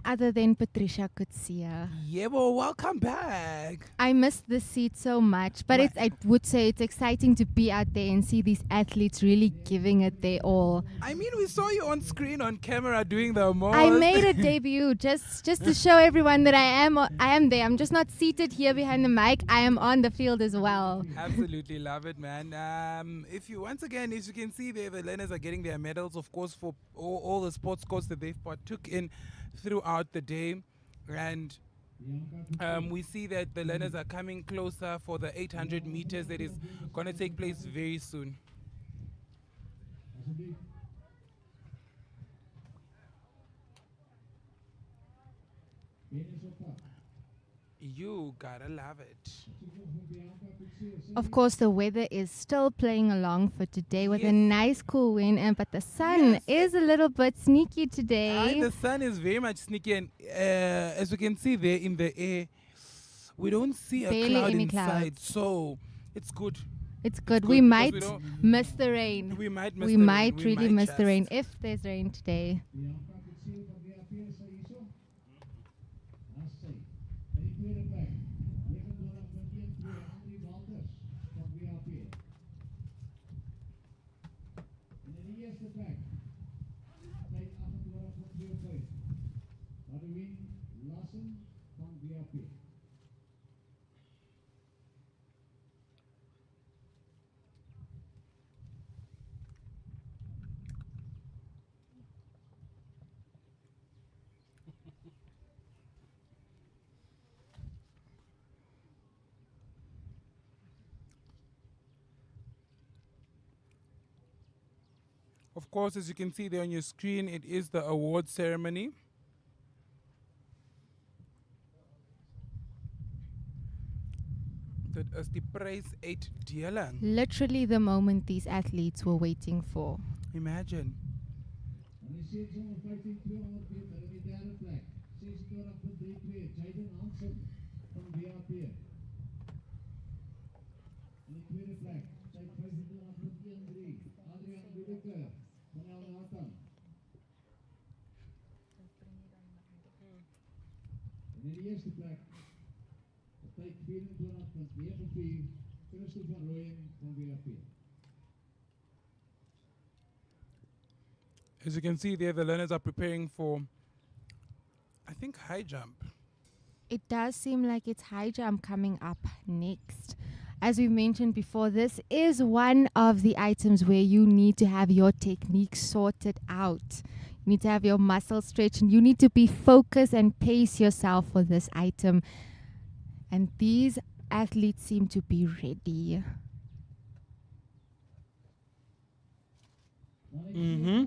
other than Patricia Kutsia. Yeah, well, welcome back. I missed this seat so much, but I would say it's exciting to be out there and see these athletes really giving it their all. I mean, we saw you on screen, on camera, doing the most. I made a debut just to show everyone that I am there. I'm just not seated here behind the mic. I am on the field as well. Absolutely love it, man. If you as you can see there, the learners are getting their medals, of course, for all the sports courses that they've partook in throughout the day, and we see that the learners are coming closer for the 800 meters that is going to take place very soon. You gotta love it. Of course, the weather is still playing along for today with a nice cool wind, but the sun is a little bit sneaky today. The sun is very much sneaky, and as you can see there in the air, we don't see Barely a cloud any inside, clouds. so it's good. It's good. It's We good might because miss the rain. We might miss We the rain. might We really might miss the rain just. if there's rain today. Of course, as you can see there on your screen, it is the award ceremony. That is the prize 8 dealing. Literally the moment these athletes were waiting for. Imagine. As you can see there, the learners are preparing for, I think, high jump. It does seem like it's high jump coming up next. As we mentioned before, this is one of the items where you need to have your technique sorted out. You need to have your muscles stretched and you need to be focused and pace yourself for this item. And these athletes seem to be ready. Mm-hmm.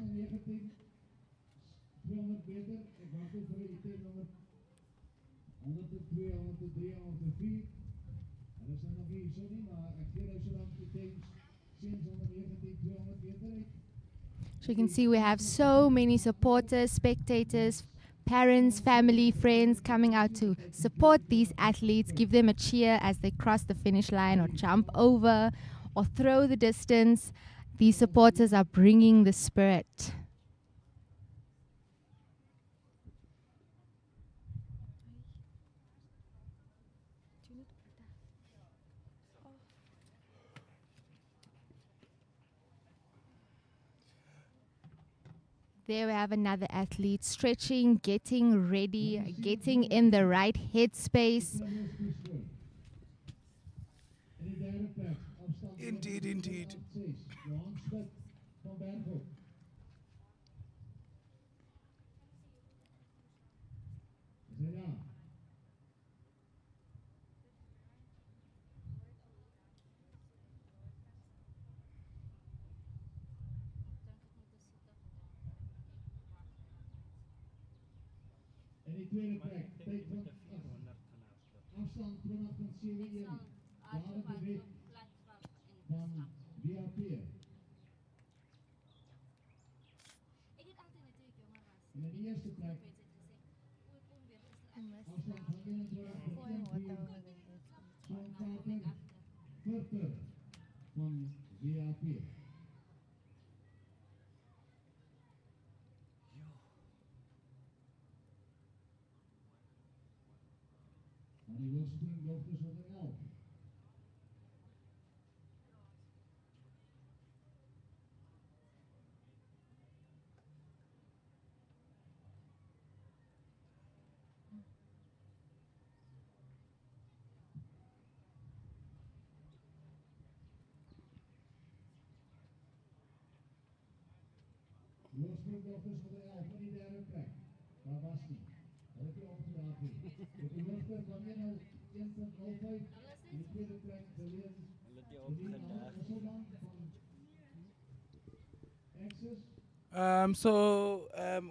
So you can see we have so many supporters, spectators, parents, family, friends coming out to support these athletes, give them a cheer as they cross the finish line or jump over or throw the distance. These supporters are bringing the spirit. There we have another athlete stretching, getting ready, getting in the right headspace. Indeed, indeed.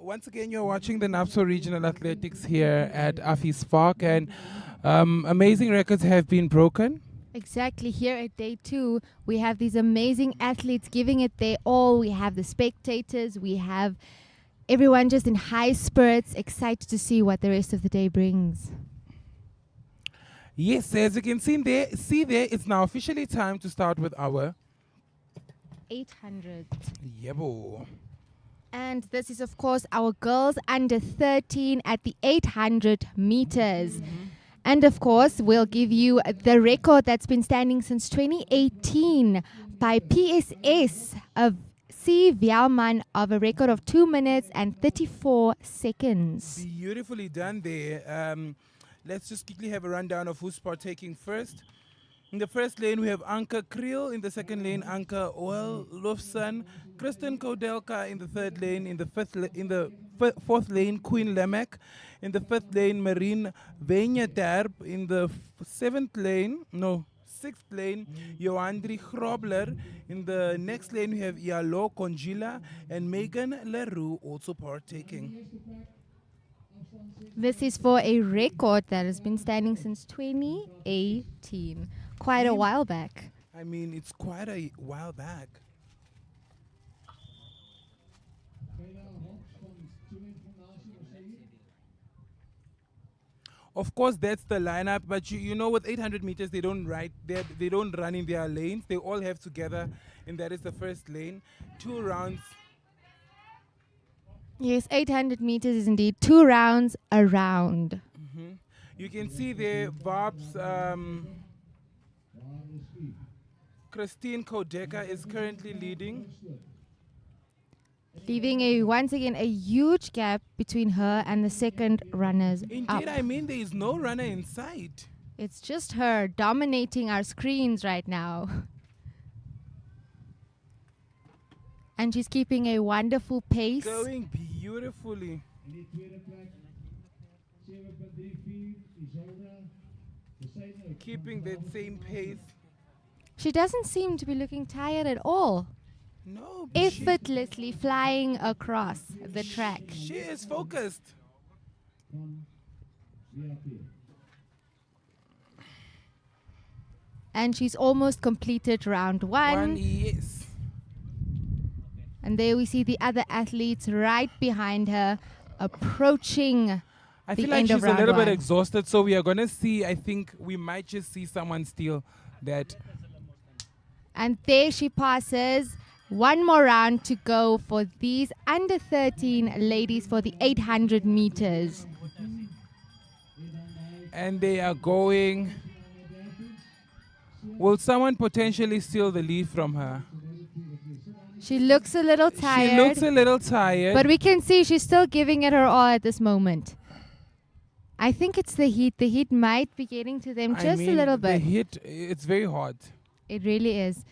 Once again, you're watching the NAPSO Regional Athletics here at Affie's Park, and amazing records have been broken. Exactly. Here at day 2, we have these amazing athletes giving it their all. We have the spectators. We have everyone just in high spirits, excited to see what the rest of the day brings. Yes, as you can see there, it's now officially time to start with our 800. Yebo. And this is, of course, our girls under 13 at the 800 meters. And, of course, we'll give you the record that's been standing since 2018 by PSS of C. Vialman of a record of 2 minutes and 34 seconds. Beautifully done there. Let's just quickly have a rundown of who's partaking first. In the first lane, we have Anka Kriel. In the second lane, Anka Olofsson. Kristen Kodelka in the third lane. In the fourth lane, Queen Lemek. In the fifth lane, Marine Venjeterp. In the sixth lane, Joandri Grobler. In the next lane, we have Ialo Conjila and Megan Leroux also partaking. This is for a record that has been standing since 2018. Quite a while back. I mean, it's quite a while back. Of course, that's the lineup, but you know, with 800 meters, they don't run in their lanes. They all have together, and that is the first lane. 2 rounds. Yes, 800 meters is indeed 2 rounds around. You can see there, Bob's Christine Kodeka is currently leading. Leaving once again a huge gap between her and the second runners up. Indeed, I mean, there is no runner in sight. It's just her dominating our screens right now. And she's keeping a wonderful pace. Going beautifully. Keeping that same pace. She doesn't seem to be looking tired at all. No. Effortlessly flying across the track. She is focused. And she's almost completed round 1. Yes. And there we see the other athletes right behind her approaching I the feel like end she's of a round little 1. bit exhausted, so we are going to see, I think we might just see someone steal that. And there she passes. 1 more round to go for these under 13 ladies for the 800 meters. And they are going. Will someone potentially steal the lead from her? She looks a little tired. She looks a little tired. But we can see she's still giving it her all at this moment. I think it's the heat. The heat might be getting to them just a little bit. The heat, it's very hot. It really is.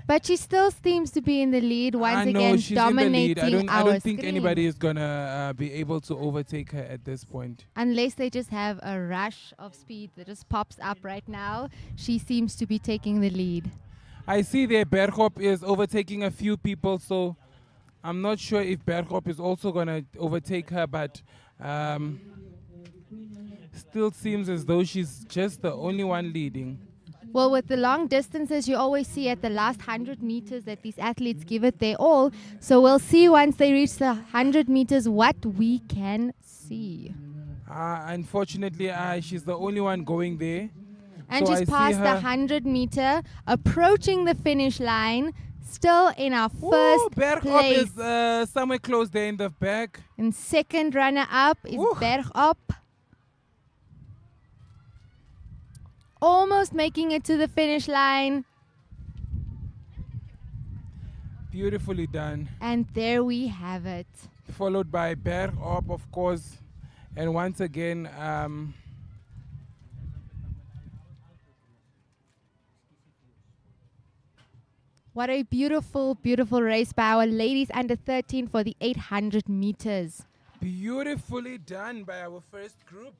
But she still seems to be in the lead once again, she's dominating in the lead. I our don't think screen. anybody is going to be able to overtake her at this point. Unless they just have a rush of speed that just pops up right now, she seems to be taking the lead. I see there Bergop is overtaking a few people, so I'm not sure if Bergop is also going to overtake her, but still seems as though she's just the only one leading. Well, with the long distances, you always see at the last 100 meters that these athletes give it their all. So we'll see once they reach the 100 meters what we can see. Unfortunately, she's the only one going there. And so she's past the 100 meter, approaching the finish line, still in our first place. Is somewhere close there in the back. And second runner up is Bergop. Almost making it to the finish line. Beautifully done. And there we have it. Followed by Bergop, of course. And once again, What a beautiful, beautiful race by our ladies under 13 for the 800 meters. Beautifully done by our first group.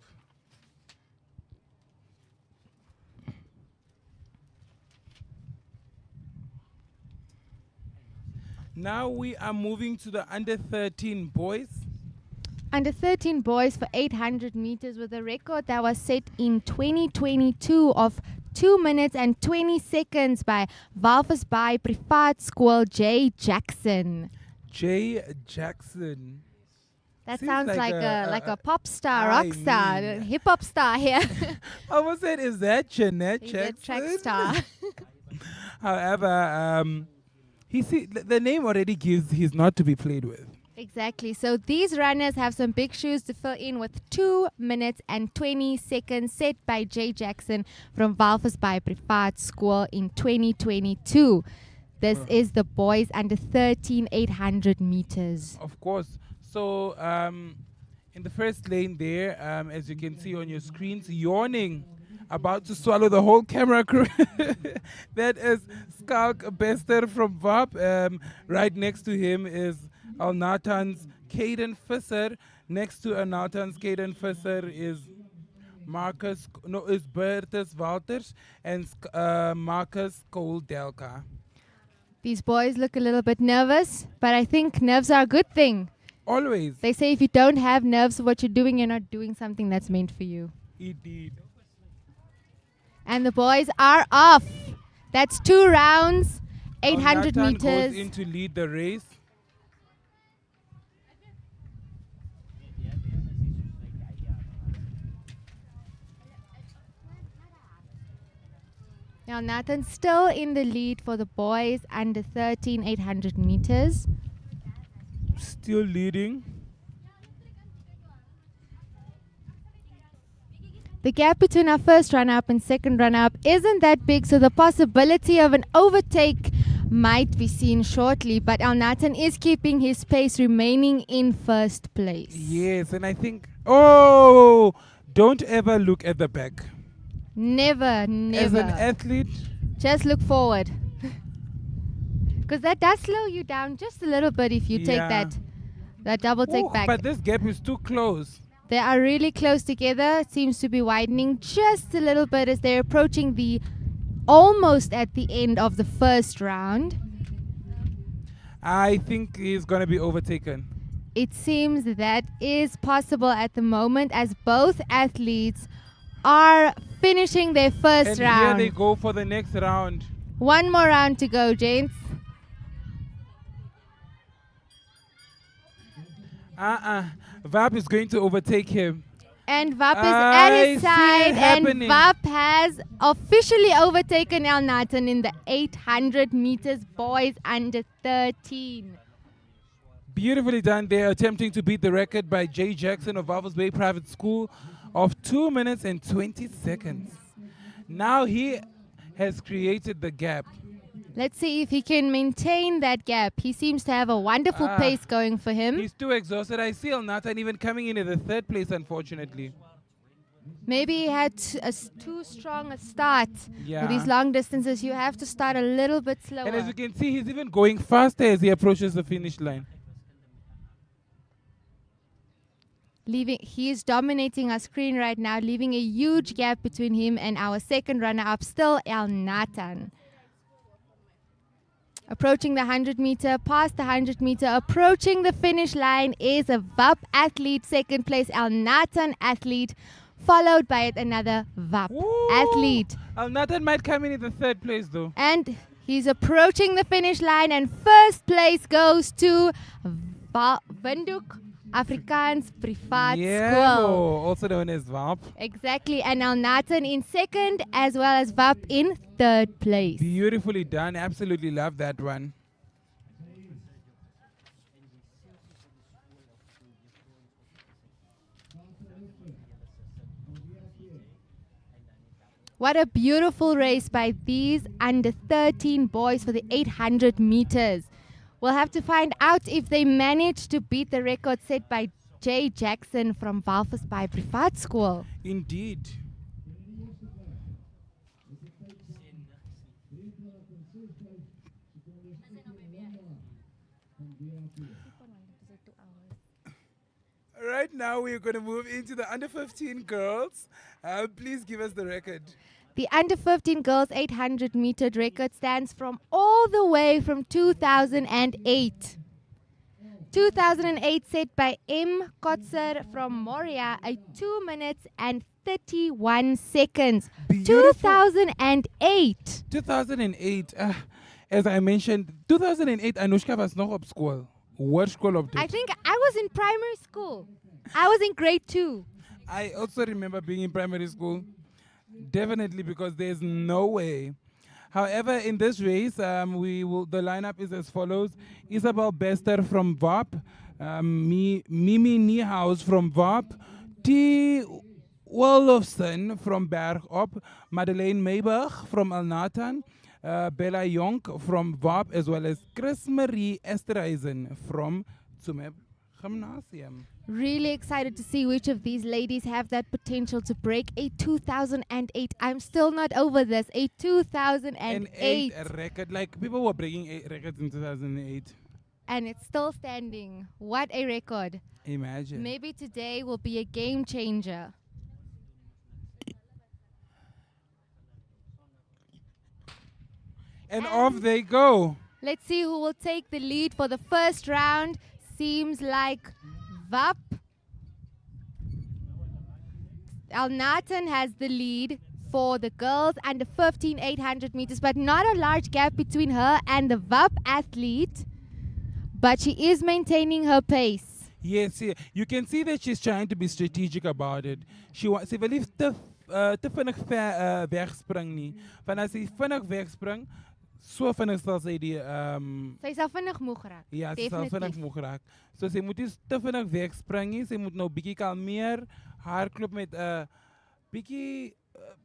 Now we are moving to the under 13 boys. Under 13 boys for 800 meters with a record that was set in 2022 of 2 minutes and 20 seconds by Windhoek Private School J. Jackson. J. Jackson. That Seems sounds like like a pop star, I rock star, mean- hip hop star here. I almost said, is that Jeanette He's a track Jackson? star. However, the name already gives he's not to be played with. Exactly. So these runners have some big shoes to fill in with 2 minutes and 20 seconds set by J. Jackson from Windhoek Private School in 2022. This is the boys under 13 800 meters. Of course. So, in the first lane there, as you can see on your screens, yawning, about to swallow the whole camera crew. That is Skalk Bester from VAP. Right next to him is Al Nathan's Caden Visser. Next to Al Nathan's Caden Visser is Bertus Walters and Marcus Cole-Delka. These boys look a little bit nervous, but I think nerves are a good thing. Always. They say if you don't have nerves for what you're doing, you're not doing something that's meant for you. Indeed. And the boys are off. That's 2 rounds, 800 Nathan meters. goes in to lead the race. Now Nathan's still in the lead for the boys under 13 800 meters. Still leading. The gap between our first runner-up and second runner-up isn't that big, so the possibility of an overtake might be seen shortly, but Al Nathan is keeping his pace, remaining in first place. Yes, and I think, don't ever look at the back. Never. As an athlete, Just look forward. Because that does slow you down just a little bit if you take Yeah. that double take back. but this gap is too close. They are really close together. It seems to be widening just a little bit as they're approaching the almost at the end of the first round. I think he's going to be overtaken. It seems that is possible at the moment as both athletes are finishing their first And round. here they go for the next round. One more round to go, gents. VAP is going to overtake him. And Vap is I at his see it side, and happening. Vap has officially overtaken Al Nathan in the 800 meters boys under 13. Beautifully done there, attempting to beat the record by J. Jackson of Walvis Bay Private School of 2 minutes and 20 seconds. Now he has created the gap. Let's see if he can maintain that gap. He seems to have a wonderful pace going for him. He's too exhausted. I see Al Nathan even coming in at the third place, unfortunately. Maybe he had too strong a start. Yeah. With these long distances, you have to start a little bit slower. And as you can see, he's even going faster as he approaches the finish line. He is dominating our screen right now, leaving a huge gap between him and our second runner-up, still Al Nathan. Approaching the 100 meter, past the 100 meter, approaching the finish line is a VAP athlete, second place Al Nathan athlete, followed by another VAP athlete. Al Nathan might come in the third place though. And he's approaching the finish line, and first place goes to Windhoek Afrikaans Private School. Also known as VAP. Exactly, and Al Nathan in second as well as VAP in third place. Beautifully done. Absolutely love that one. What a beautiful race by these under 13 boys for the 800 meters. We'll have to find out if they managed to beat the record set by J. Jackson from Walvis Bay Private School. Indeed. Right now, we're going to move into the under 15 girls. Please give us the record. The under 15 girls 800 meter record stands from all the way from 2008. 2008 set by M. Kotzer from Moria at 2 minutes and 31 seconds. Beautiful. 2008. 2008. As I mentioned, 2008, Anushka was nog op school. What school op dit? I think I was in primary school. I was in grade 2. I also remember being in primary school. Definitely, because there's no way. However, in this race, the lineup is as follows: Isabel Bester from VAP, Mimi Niehaus from VAP, T. Wolofsen from Bergop, Madeleine Meiberg from Alnatan, Bella Jonk from VAP, as well as Chris Marie Esterhuizen from Tsumeb Gymnasium. Really excited to see which of these ladies have that potential to break a 2008. I'm still not over this. A 2008. A record. Like, people were breaking records in 2008. And it's still standing. What a record. Imagine. Maybe today will be a game changer. And off they go. Let's see who will take the lead for the first round. Seems like VAP. Alnatan has the lead for the girls under 15 800 meters, but not a large gap between her and the VAP athlete. But she is maintaining her pace. Yes, yeah. You can see that she's trying to be strategic about it. Sy wil nie te vinnig wegspring nie. Want as sy vinnig wegspring, so vinnig sal sy die Sy sal vinnig moeg raak. ja, sy sal vinnig moeg raak. So sy moet nie te vinnig wegspring nie. Sy moet nou bietjie kalmeer, hardloop met bietjie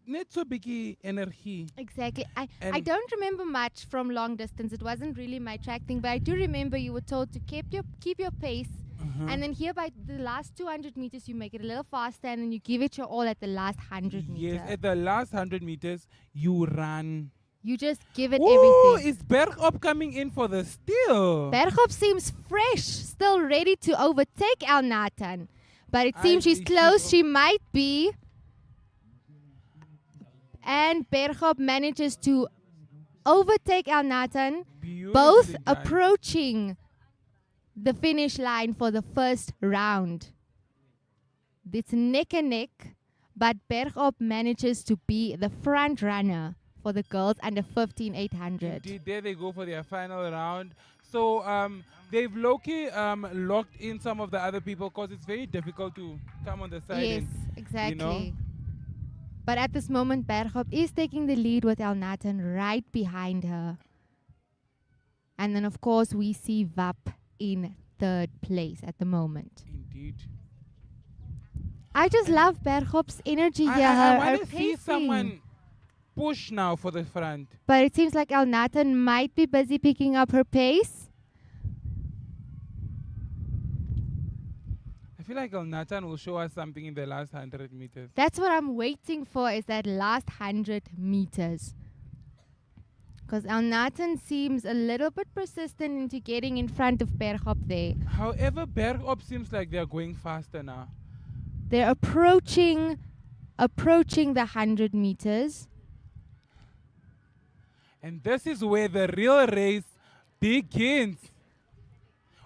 net so bietjie energie. Exactly. I don't remember much from long distance. It wasn't really my track thing, but I do remember you were told to keep your pace. And then here by the last 200 meters, you make it a little faster and then you give it your all at the last 100 meters. Yes, at the last 100 meters, you run. You just give it Oh, everything. is Bergop coming in for the steal? Bergop seems fresh, still ready to overtake Alnatan. But it seems she's close. She might be. And Bergop manages to overtake Alnatan, both done. approaching the finish line for the first round. It's neck and neck, but Bergop manages to be the front runner for the girls under 15 800. Indeed, there they go for their final round. So they've low-key locked in some of the other people because it's very difficult to come on the side. Yes, and, exactly. You know? But at this moment, Bergop is taking the lead with Alnatan right behind her. And then, of course, we see VAP in third place at the moment. Indeed. I just love Bergop's energy here. I her want to see pacing. someone push now for the front. But it seems like Alnatan might be busy picking up her pace. I feel like Nathan will show us something in the last 100 meters. That's what I'm waiting for, is that last 100 meters. Because Alnatan seems a little bit persistent into getting in front of Bergop there. However, Bergop seems like they're going faster now. They're approaching the 100 meters. And this is where the real race begins.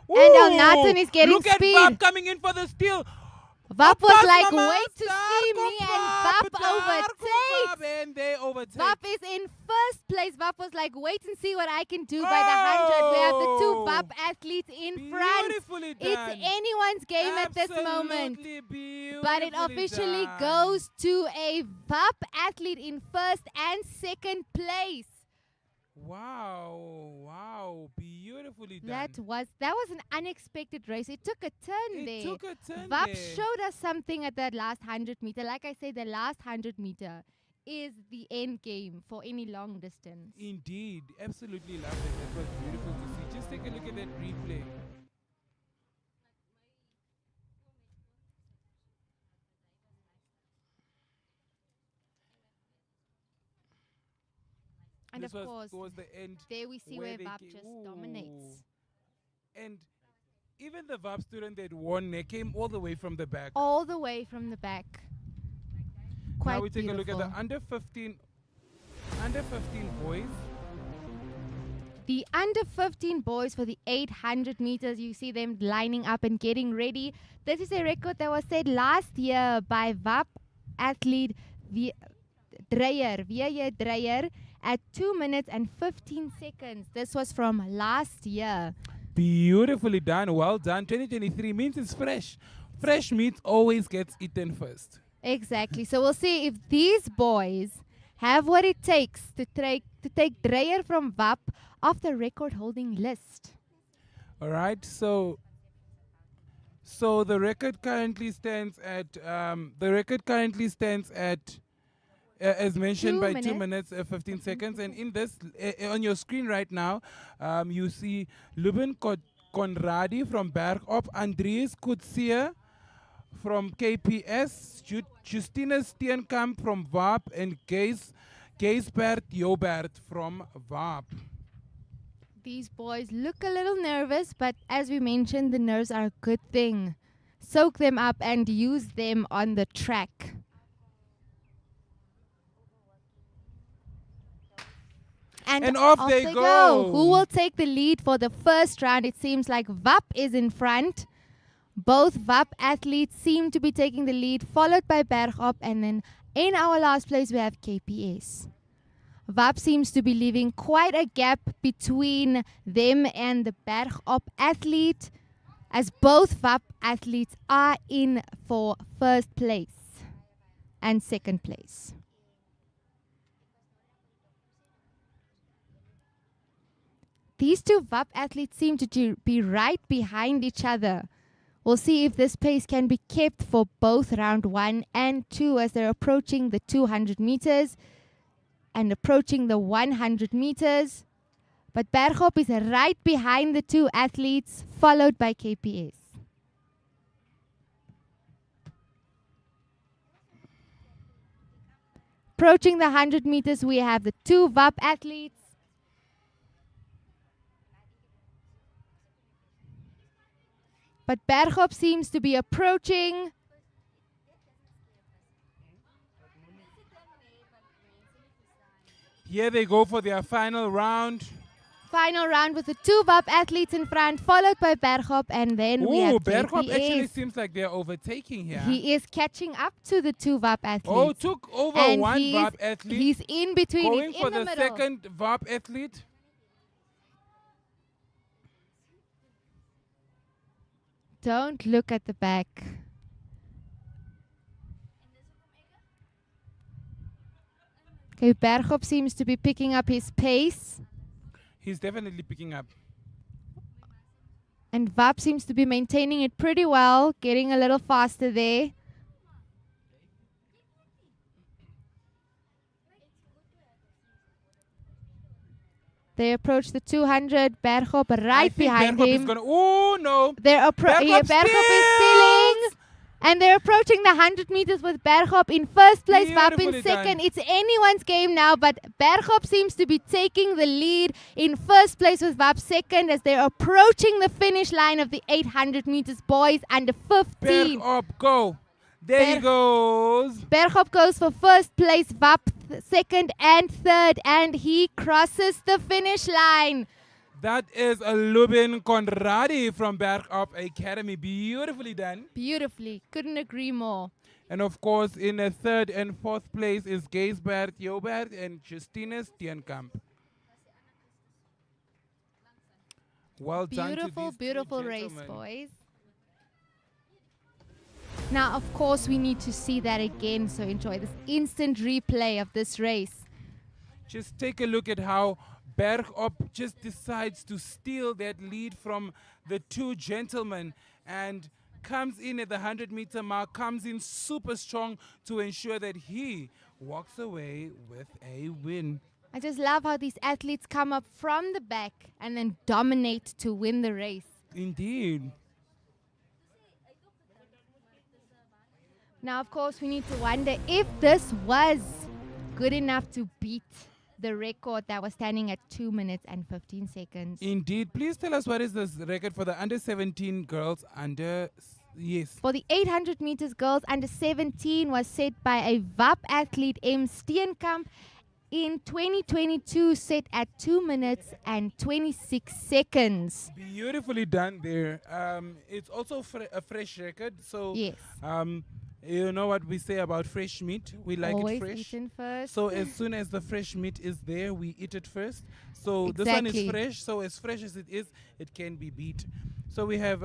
And Alnatan is getting look speed. Look at Vap coming in for the steal. Vap was Oppas, like, mama, wait to see me, and Vap overtakes. And they overtake. Vap is in first place. Vap was like, wait and see what I can do by the 100. We have the two Vap athletes in front. Beautifully done. It's anyone's game at this moment. But it officially goes to a Vap athlete in first and second place. Wow, beautifully done. That was an unexpected race. It took a turn there. It took a turn Vap there. showed us something at that last 100 meter. Like I said, the last 100 meter is the end game for any long distance. Indeed, absolutely love it. It was beautiful to see. Just take a look at that replay. And this of was course, towards the end. there we see where they VAP ca- just Ooh. dominates. And even the VAP student that won, they came all the way from the back. All the way from the back. Quite Now we take beautiful. a look at the under 15 boys. The under 15 boys for the 800 meters, you see them lining up and getting ready. This is a record that was set last year by VAP athlete Dreyer at 2 minutes and 15 seconds. This was from last year. Beautifully done. Well done. 2023 means it's fresh. Fresh meat always gets eaten first. Exactly. So we'll see if these boys have what it takes to take Dreyer from VAP off the record-holding list. All right. So the record currently stands at as mentioned, 2 by minutes. 2 minutes 15 seconds. And in this on your screen right now, you see Lubin Conradi from Bergop, Andries Kutsia from KPS, Justina Steenkamp from VAP, and Geisbert Jobert from VAP. These boys look a little nervous, but as we mentioned, the nerves are a good thing. Soak them up and use them on the track. And off they go. Who will take the lead for the first round? It seems like VAP is in front. Both VAP athletes seem to be taking the lead, followed by Bergop, and then in our last place we have KPS. VAP seems to be leaving quite a gap between them and the Bergop athlete, as both VAP athletes are in for first place and second place. These two VAP athletes seem to be right behind each other. We'll see if this pace can be kept for both round 1 and 2 as they're approaching the 200 meters and approaching the 100 meters. But Bergop is right behind the two athletes, followed by KPS. Approaching the 100 meters, we have the two VAP athletes. But Bergop seems to be approaching. Here they go for their final round. Final round with the two VAP athletes in front, followed by Bergop, and then we have Bergop actually KPS. seems like they're overtaking here. He is catching up to the two VAP athletes. Oh, took over and one he's, VAP athlete. He's in between. Going He's for in the middle. second VAP athlete. Don't look at the back. Okay, Bergop seems to be picking up his pace. He's definitely picking up. And VAP seems to be maintaining it pretty well, getting a little faster there. They approach the 200, Bergop right behind Bergop him. is gonna, oh no! Bergop is stealing. And they're approaching the 100 meters with Bergop in first place, VAP in Beautifully second. done. It's anyone's game now, but Bergop seems to be taking the lead in first place with VAP second as they're approaching the finish line of the 800 meters boys under 15. Bergop, go! There he goes. Bergop goes for first place, VAP second and third, and he crosses the finish line. That is a Lubin Conradi from Bergop Academy. Beautifully done. Beautifully. Couldn't agree more. And of course, in a third and fourth place is Geisbert Jobert and Justina Steenkamp. Well done to Beautiful, these beautiful two race, gentlemen. boys. Now, of course, we need to see that again, so enjoy this instant replay of this race. Just take a look at how Bergop just decides to steal that lead from the two gentlemen and comes in at the 100-meter mark, comes in super strong to ensure that he walks away with a win. I just love how these athletes come up from the back and then dominate to win the race. Indeed. Now, of course, we need to wonder if this was good enough to beat the record that was standing at 2 minutes and 15 seconds. Indeed. Please tell us what is this record for the under 17 girls yes. For the 800 meters girls under 17 was set by a VAP athlete M. Steenkamp in 2022, set at 2 minutes and 26 seconds. Beautifully done there. It's also a fresh record. So, Yes. you know what we say about fresh meat? We like Always it fresh. eaten first. So as soon as the fresh meat is there, we eat it first. So this one is Exactly. fresh. So as fresh as it is, it can be beat. So we have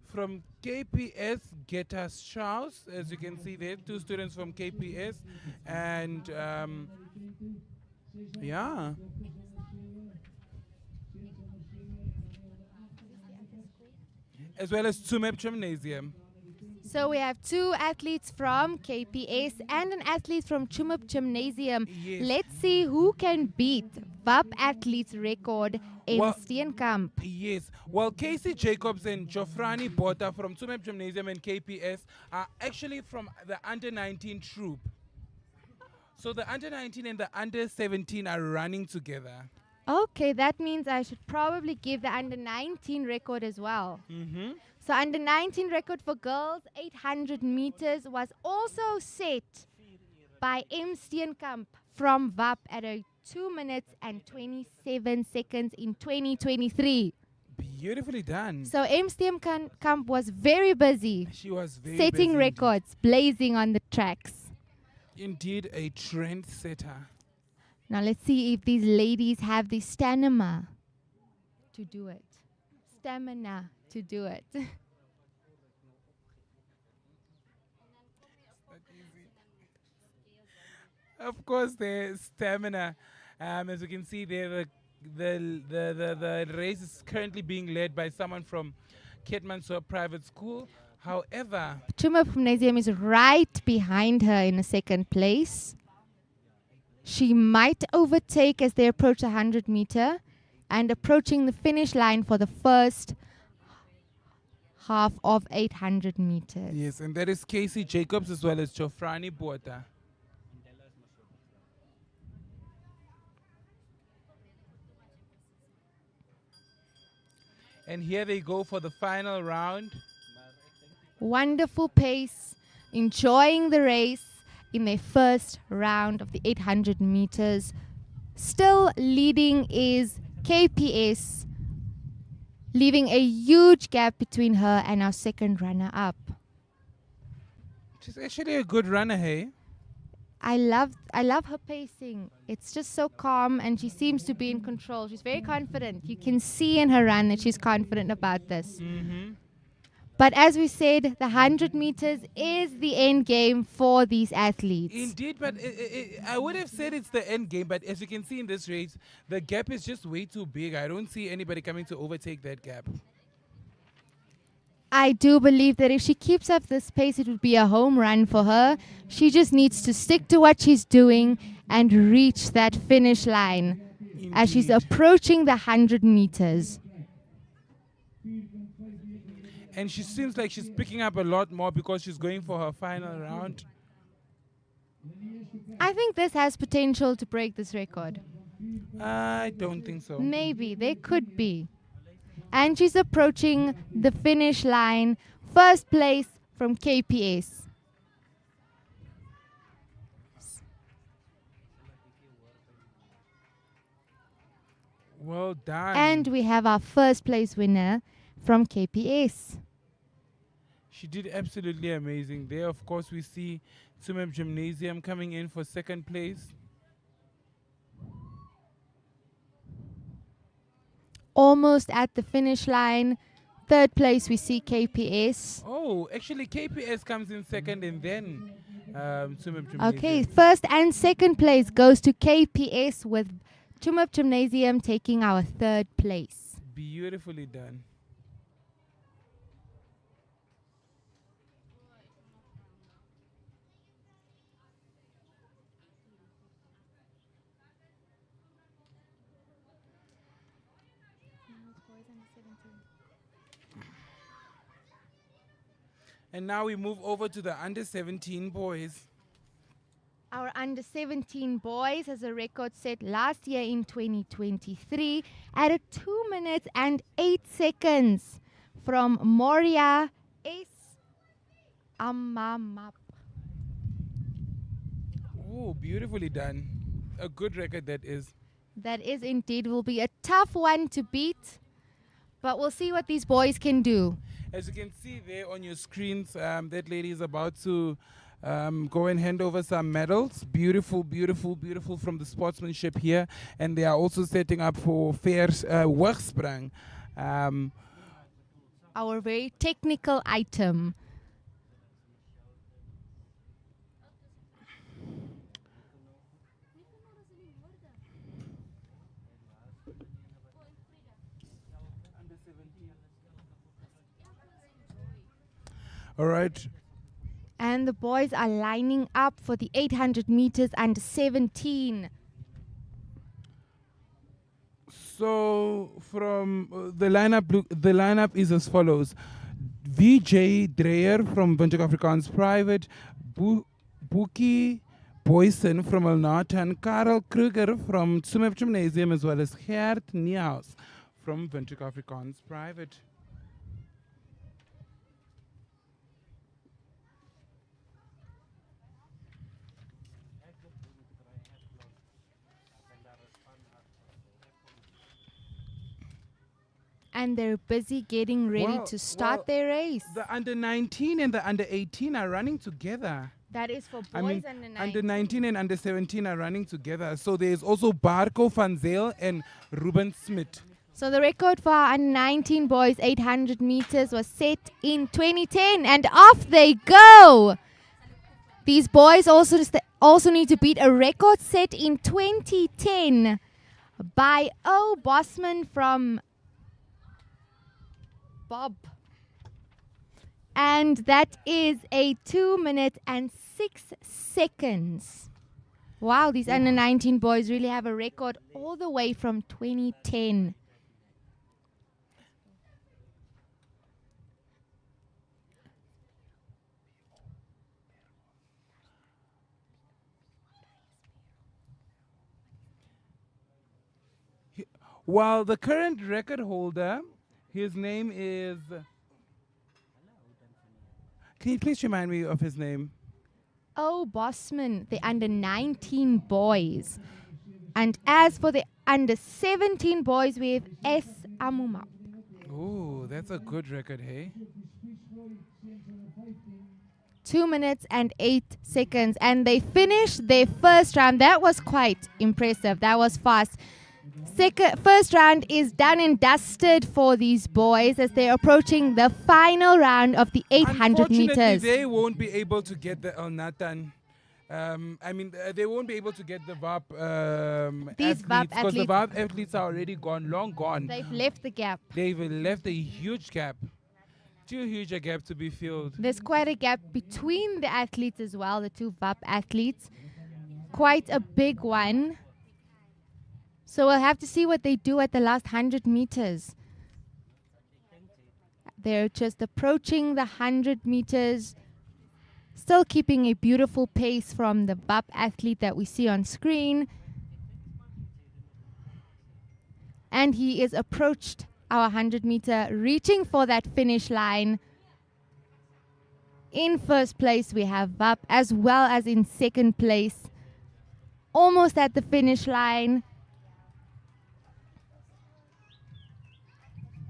from KPS, Getas Charles, as you can see there, 2 students from KPS, and yeah. As well as Tsumeb Gymnasium. So we have 2 athletes from KPS and an athlete from Chumup Gymnasium. Yes. Let's see who can beat VAP athlete's record in Well- Steenkamp. Yes. Well, Casey Jacobs and Jofrani Bota from Tsumeb Gymnasium and KPS are actually from the under 19 troop. So the under 19 and the under 17 are running together. Okay, that means I should probably give the under 19 record as well. Mm-hmm. So under 19 record for girls 800 meters was also set by M. Steenkamp from VAP at a 2 minutes and 27 seconds in 2023. Beautifully done. So M. Steenkamp was very busy She was very setting busy records, blazing on the tracks. Indeed, a trendsetter. Now let's see if these ladies have the stamina to do it. Stamina to do it. Of course, there's stamina. As you can see there, the race is currently being led by someone from NAPSO Private School. However, Chumup Gymnasium is right behind her in a second place. She might overtake as they approach the 100 meter and approaching the finish line for the first half of 800 meters. yes, and that is Casey Jacobs as well as Jofrani Bota. And here they go for the final round. Wonderful pace, enjoying the race in their first round of the 800 meters. Still leading is KPS, leaving a huge gap between her and our second runner-up. She's actually a good runner, hey? I love her pacing. It's just so calm and she seems to be in control. She's very confident. You can see in her run that she's confident about this. Mm-hmm. But as we said, the 100 meters is the end game for these athletes. Indeed, but I would have said it's the end game, but as you can see in this race, the gap is just way too big. I don't see anybody coming to overtake that gap. I do believe that if she keeps up this pace, it would be a home run for her. She just needs to stick to what she's doing and reach that finish line as she's Indeed. approaching the 100 meters. And she seems like she's picking up a lot more because she's going for her final round. I think this has potential to break this record. I don't think so. Maybe, there could be. And she's approaching the finish line. First place from KPS. Well done. And we have our first place winner from KPS. She did absolutely amazing. There, of course, we see Tsumeb Gymnasium coming in for second place. Almost at the finish line. Third place, we see KPS. Oh, actually, KPS comes in second and then Tsumeb Gymnasium. Okay, first and second place goes to KPS with Chumup Gymnasium taking our third place. Beautifully done. And now we move over to the under 17 boys. Our under 17 boys has a record set last year in 2023 at a 2 minutes and 8 seconds from Moria S. Amamap. Oh, beautifully done. A good record that is. That is indeed will be a tough one to beat, but we'll see what these boys can do. As you can see there on your screens, that lady is about to go and hand over some medals. Beautiful, beautiful, beautiful from the sportsmanship here. And they are also setting up for fairs Hogsprang. Our very technical item. All right. And the boys are lining up for the 800 meters under 17. So from the lineup is as follows: VJ Dreyer from Windhoek Afrikaans Private, Boekie Boysen from Alnatan, Karel Kruger from Tsumeb Gymnasium, as well as Gert Niehaus from Windhoek Afrikaans Private. And they're busy getting ready to start their race. The under 19 and the under 18 are running together. That is for boys under 19. Under 19 and under 17 are running together. So there's also Barco van Zyl and Ruben Smit. So the record for our under 19 boys 800 meters was set in 2010, and off they go. These boys also need to beat a record set in 2010 by O. Bosman from Bob. And that is a 2 minute and 6 seconds. Wow, these under 19 boys really have a record all the way from 2010. While the current record holder, his name is... Can you please remind me of his name? Oh, Bosman, the under 19 boys. And as for the under 17 boys, we have S. Amuma. Oh, that's a good record, hey? 2 minutes and 8 seconds. And they finished their first round. That was quite impressive. That was fast. First round is done and dusted for these boys as they're approaching the final round of the 800 meters. They won't be able to get the Alnatan. They won't be able to get the VAP These VAP because the VAP athletes are already gone, long gone. They've left the gap. They've left a huge gap. Too huge a gap to be filled. There's quite a gap between the athletes as well, the two VAP athletes. Quite a big one. So we'll have to see what they do at the last 100 meters. They're just approaching the 100 meters. Still keeping a beautiful pace from the VAP athlete that we see on screen. And he is approached our 100 meter, reaching for that finish line. In first place, we have VAP, as well as in second place. Almost at the finish line.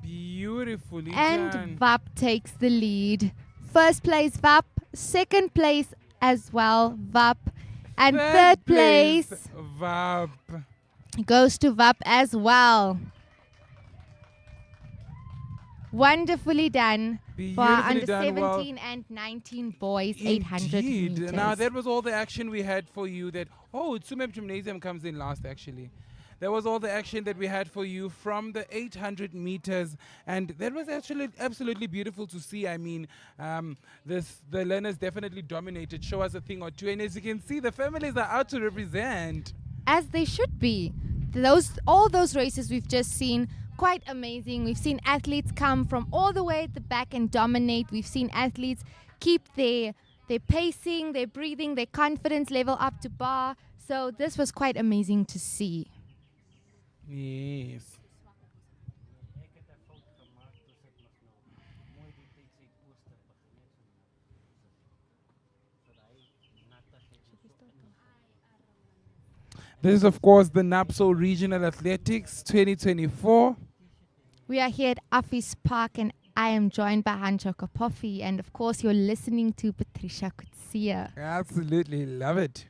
Beautifully and done. VAP takes the lead. First place VAP, second place as well VAP, and third place VAP goes to VAP as well. Wonderfully done for our under 17 and 19 boys, 800 meters. Now that was all the action we had for you. Tsumeb Gymnasium comes in last actually. That was all the action that we had for you from the 800 meters, and that was actually absolutely beautiful to see. I mean, the learners definitely dominated. Show us a thing or two, and as you can see, the families are out to represent. As they should be. All those races we've just seen, quite amazing. We've seen athletes come from all the way at the back and dominate. We've seen athletes keep their their pacing, their breathing, their confidence level up to bar. So this was quite amazing to see. Yes. This is, of course, the NAPSO Regional Athletics 2024. We are here at Office Park and I am joined by Hancho Kapofi. And of course, you're listening to Patricia Kutsia. Absolutely love it.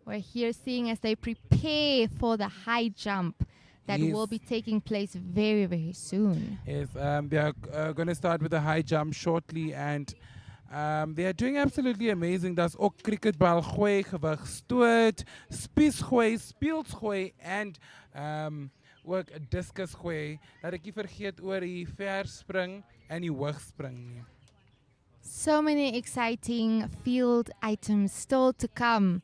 We're here seeing as they prepare for the high jump that Yes. will be taking place very, very soon. Yes, they are going to start with the high jump shortly, and they are doing absolutely amazing. That's ook cricketbal gooi, gewig stoot, spies gooi, speels gooi, and ook discus gooi. Dat ek nie vergeet oor die verspring en die hoogspring nie. So many exciting field items still to come.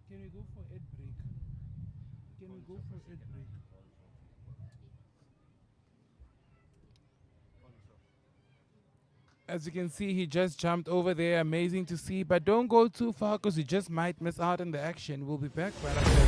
Can we go for ad break? Can we go for ad break? As you can see, he just jumped over there. Amazing to see. But don't go too far because you just might miss out on the action. We'll be back right after this.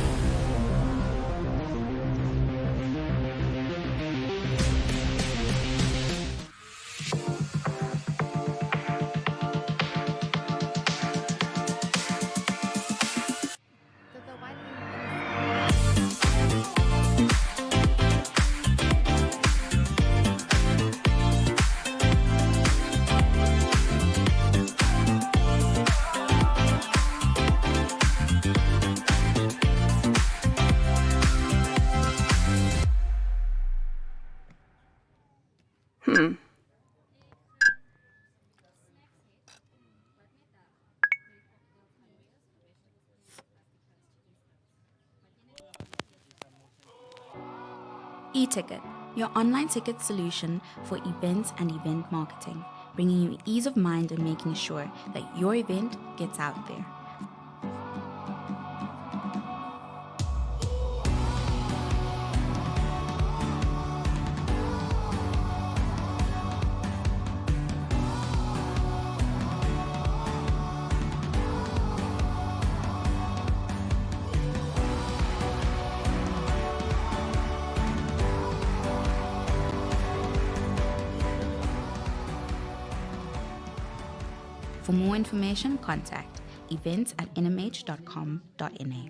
E-Ticket, your online ticket solution for events and event marketing, bringing you ease of mind and making sure that your event gets out there. For more information, contact events@nhcomm.na.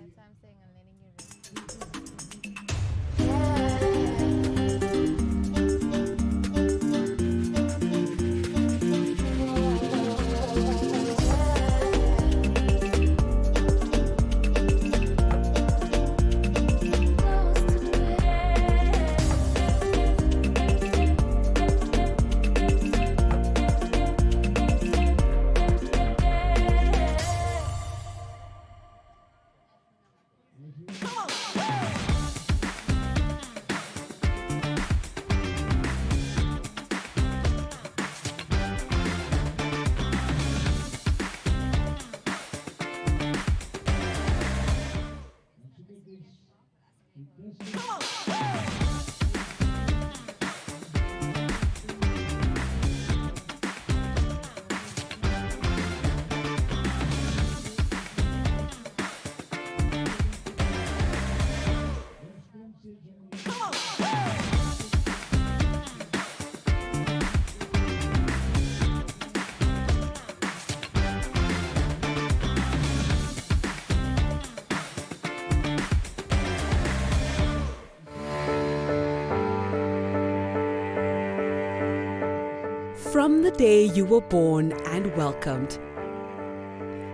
From the day you were born and welcomed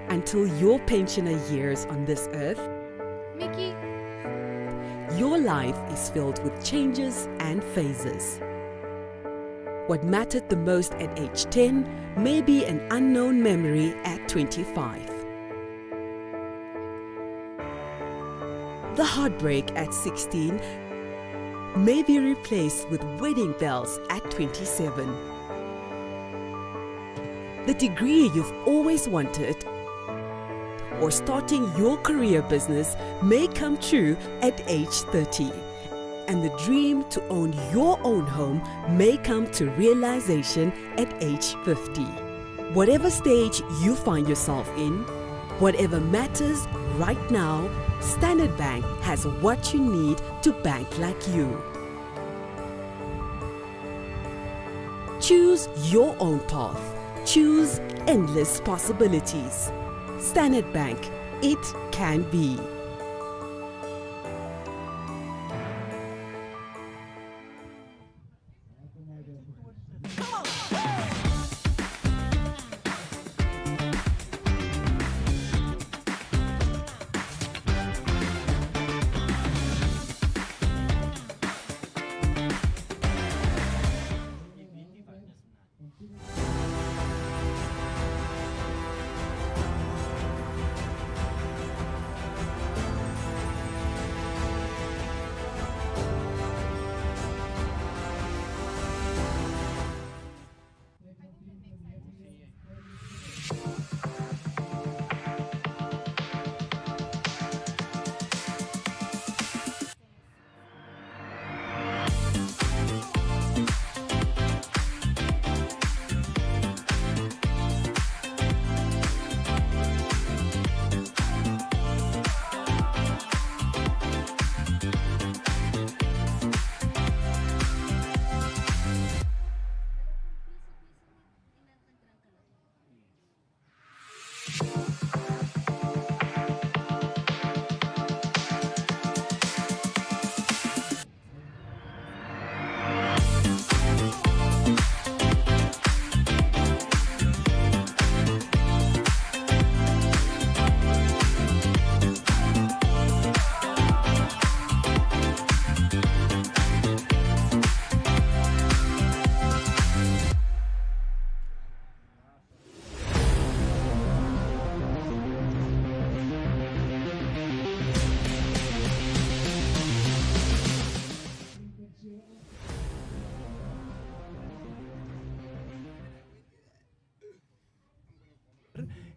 until your pensioner years on this earth, Mickey, your life is filled with changes and phases. What mattered the most at age 10 may be an unknown memory at 25. heartbreak at 16 may be replaced with wedding bells at 27. The degree you've always wanted or starting your career business may come true at age 30. And the dream to own your own home may come to realization at age 50. Whatever stage you find yourself in, whatever matters right now, Standard Bank has what you need to bank like you. Choose your own path. Choose endless possibilities. Standard Bank, it can be.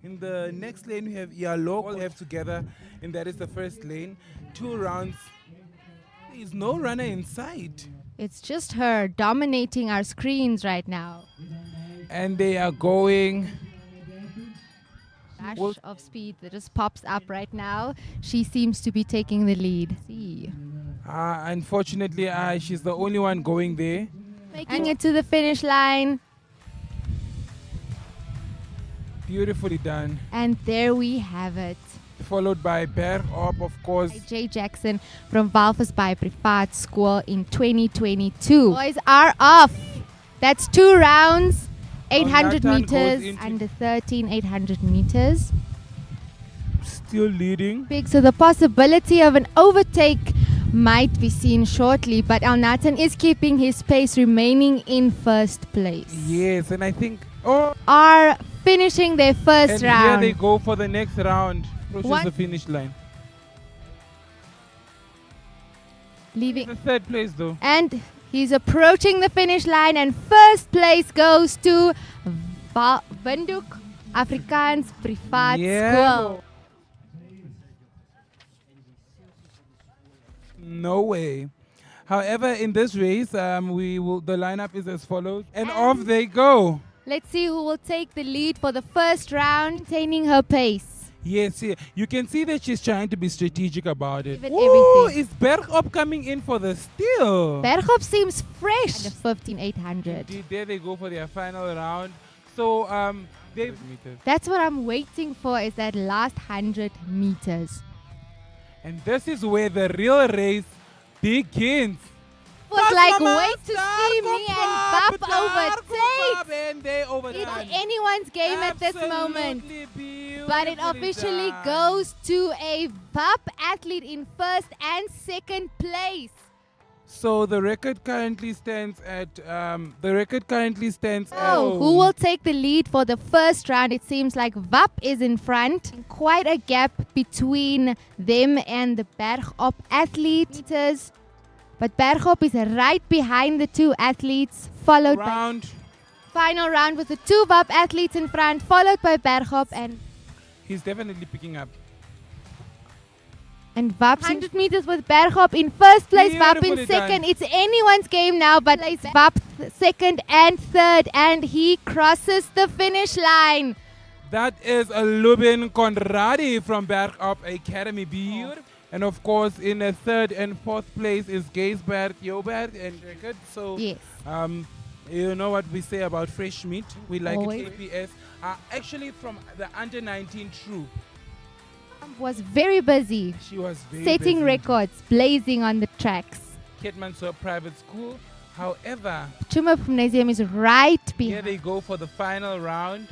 In the next lane, we have Yalo. All have together, and that is the first lane. 2 rounds. There is no runner in sight. It's just her dominating our screens right now. And they are going. Dash of speed that just pops up right now. She seems to be taking the lead. See. Unfortunately, she's the only one going there. Making it to the finish line. Beautifully done. And there we have it. Followed by Bergop, of course. Jay Jackson from Windhoek Private School in 2022. Boys are off. That's 2 rounds, 800 meters, under 13, 800 meters. Still leading. Big, so the possibility of an overtake might be seen shortly, but Al Nathan is keeping his pace, remaining in first place. Yes, and I think are finishing their first round. Here they go for the next round. Approaches the finish line. Leaving the 3rd place though. And he's approaching the finish line, and first place goes to Windhoek Afrikaans Private School. No way. However, in this race, the lineup is as follows, and off they go. Let's see who will take the lead for the first round, maintaining her pace. Yes, you can see that she's trying to be strategic about it. Ooh, is Bergop coming in for the steal? Bergop seems fresh. And the 15,800. There they go for their final round. So, that's what I'm waiting for, is that last 100 meters. And this is where the real race begins. It was like, wait to see me and Bap overtake. It's anyone's game at this moment. But it officially goes to a Bap athlete in first and second place. So the record currently stands at Who will take the lead for the first round? It seems like VAP is in front. Quite a gap between them and the Bergop athletes. But Bergop is right behind the two athletes, followed by final round with the two VAP athletes in front, followed by Bergop and he's definitely picking up. VAP 100 meters with Bergop in first place, VAP in Beautifully second. done. It's anyone's game now, but it's VAP second and third, and he crosses the finish line. That is a Lubin Conradi from Bergop Academy. Beautiful. And of course, in a third and fourth place is Geisberg, Joberg, and Record. So, Yes. you know what we say about fresh meat. We like Always. it. KPS. Actually, from the under 19 troop. Was very busy, She was very setting busy. records, blazing on the tracks. NAPSO Private School. However, Chuma Gymnasium is right here behind. they go for the final round.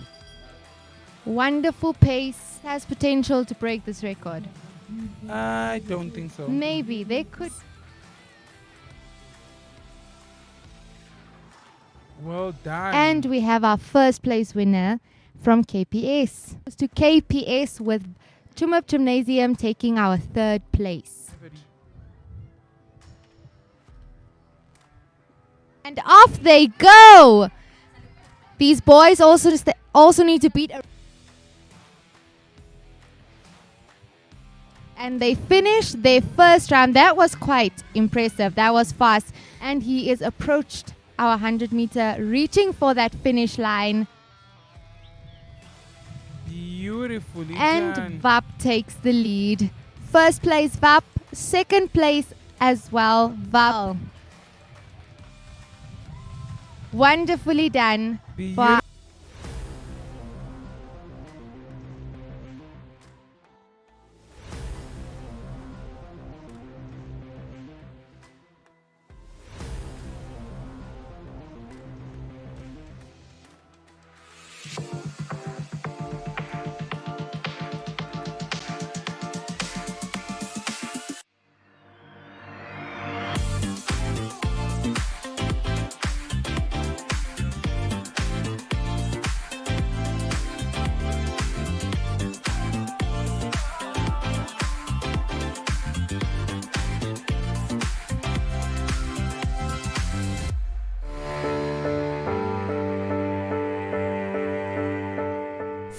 Wonderful pace, has potential to break this record. I don't think so. Maybe they could. Well done. And we have our first place winner from KPS. To KPS with Chumup Gymnasium taking our third place. And off they go. These boys also need to beat. And they finished their first round. That was quite impressive. That was fast. And he is approached our 100-meter, reaching for that finish line. Beautifully And done. VAP takes the lead. First place VAP, second place as well VAP. Wonderfully done. Beautiful.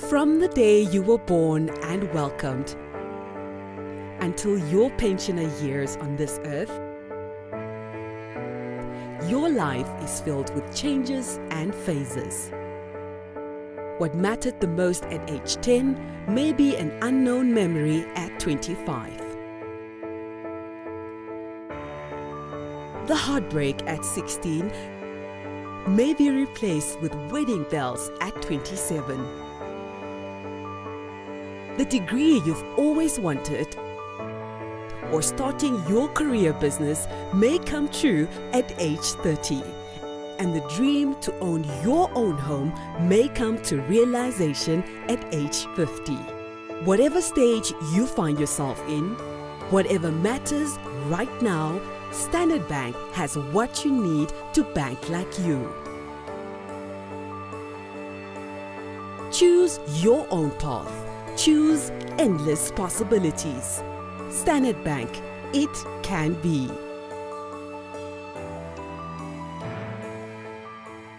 From the day you were born and welcomed until your pensioner years on this earth, your life is filled with changes and phases. What mattered the most at age 10 may be an unknown memory at 25. The heartbreak at 16 may be replaced with wedding bells at 27. The degree you've always wanted or starting your career business may come true at age 30. And the dream to own your own home may come to realization at age 50. Whatever stage you find yourself in, whatever matters right now, Standard Bank has what you need to bank like you. Choose your own path. Choose endless possibilities. Standard Bank, it can be.